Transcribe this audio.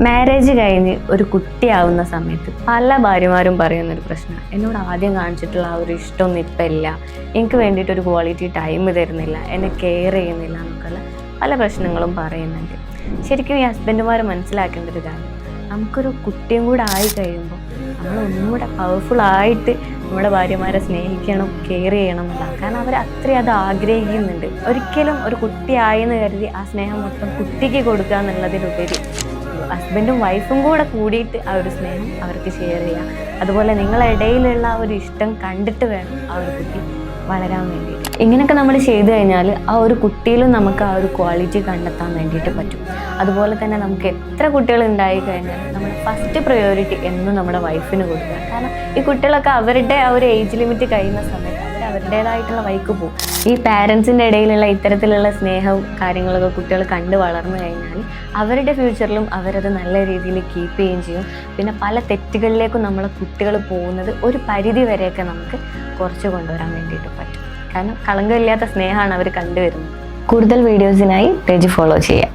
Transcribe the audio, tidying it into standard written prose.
Marriage കഴിഞ്ഞ് ഒരു കുട്ടിയാവുന്ന സമയത്ത് പല ഭാര്യമാരും പറയുന്നൊരു പ്രശ്നം, എന്നോട് ആദ്യം കാണിച്ചിട്ടുള്ള ആ ഒരു ഇഷ്ടമൊന്നും ഇപ്പം ഇല്ല, എനിക്ക് വേണ്ടിയിട്ടൊരു ക്വാളിറ്റി ടൈം തരുന്നില്ല, എന്നെ കെയർ ചെയ്യുന്നില്ല എന്നൊക്കെയുള്ള പല പ്രശ്നങ്ങളും പറയുന്നുണ്ട്. ശരിക്കും ഈ ഹസ്ബൻഡുമാർ മനസ്സിലാക്കേണ്ട ഒരു കാര്യം, നമുക്കൊരു കുട്ടിയും കൂടെ ആയി കഴിയുമ്പോൾ നമ്മൾ ഒന്നും കൂടെ പവർഫുള്ളായിട്ട് നമ്മുടെ ഭാര്യമാരെ സ്നേഹിക്കണം, കെയർ ചെയ്യണം എന്നുള്ളതാണ്. കാരണം അവർ അത്രയും അത് ആഗ്രഹിക്കുന്നുണ്ട്. ഒരിക്കലും ഒരു കുട്ടിയായെന്ന് കരുതി ആ സ്നേഹം മൊത്തം കുട്ടിക്ക് കൊടുക്കുക എന്നുള്ളതിലുപരി ഹസ്ബൻഡും വൈഫും കൂടെ കൂടിയിട്ട് ആ ഒരു സ്നേഹം അവർക്ക് ഷെയർ ചെയ്യാം. അതുപോലെ നിങ്ങളുടെ ഇടയിലുള്ള ആ ഒരു ഇഷ്ടം കണ്ടിട്ട് വേണം ആ ഒരു കുട്ടി വളരാൻ വേണ്ടിയിട്ട്. ഇങ്ങനെയൊക്കെ നമ്മൾ ചെയ്തു കഴിഞ്ഞാൽ ആ ഒരു കുട്ടിയിലും നമുക്ക് ആ ഒരു ക്വാളിറ്റി കണ്ടെത്താൻ വേണ്ടിയിട്ട് പറ്റും. അതുപോലെ തന്നെ നമുക്ക് എത്ര കുട്ടികൾ ഉണ്ടായി കഴിഞ്ഞാൽ നമ്മുടെ ഫസ്റ്റ് പ്രയോറിറ്റി എന്നും നമ്മുടെ വൈഫിന് കൊടുക്കുക. കാരണം ഈ കുട്ടികളൊക്കെ അവരുടെ ആ ഒരു ഏജ് ലിമിറ്റ് കഴിയുന്ന സമയത്ത് അവരുടേതായിട്ടുള്ള വഴിക്ക് പോകും. ഈ പാരൻസിൻ്റെ ഇടയിലുള്ള ഇത്തരത്തിലുള്ള സ്നേഹവും കാര്യങ്ങളൊക്കെ കുട്ടികൾ കണ്ട് വളർന്നു കഴിഞ്ഞാൽ അവരുടെ ഫ്യൂച്ചറിലും അവരത് നല്ല രീതിയിൽ കീപ്പ് ചെയ്യുകയും ചെയ്യും. പിന്നെ പല തെറ്റുകളിലേക്കും നമ്മളെ കുട്ടികൾ പോകുന്നത് ഒരു പരിധി വരെയൊക്കെ നമുക്ക് കുറച്ച് കൊണ്ടുവരാൻ വേണ്ടിയിട്ട് പറ്റും. കാരണം കളങ്കമില്ലാത്ത സ്നേഹമാണ് അവർ കണ്ടുവരുന്നത്. കൂടുതൽ വീഡിയോസിനായി പേജ് ഫോളോ ചെയ്യുക.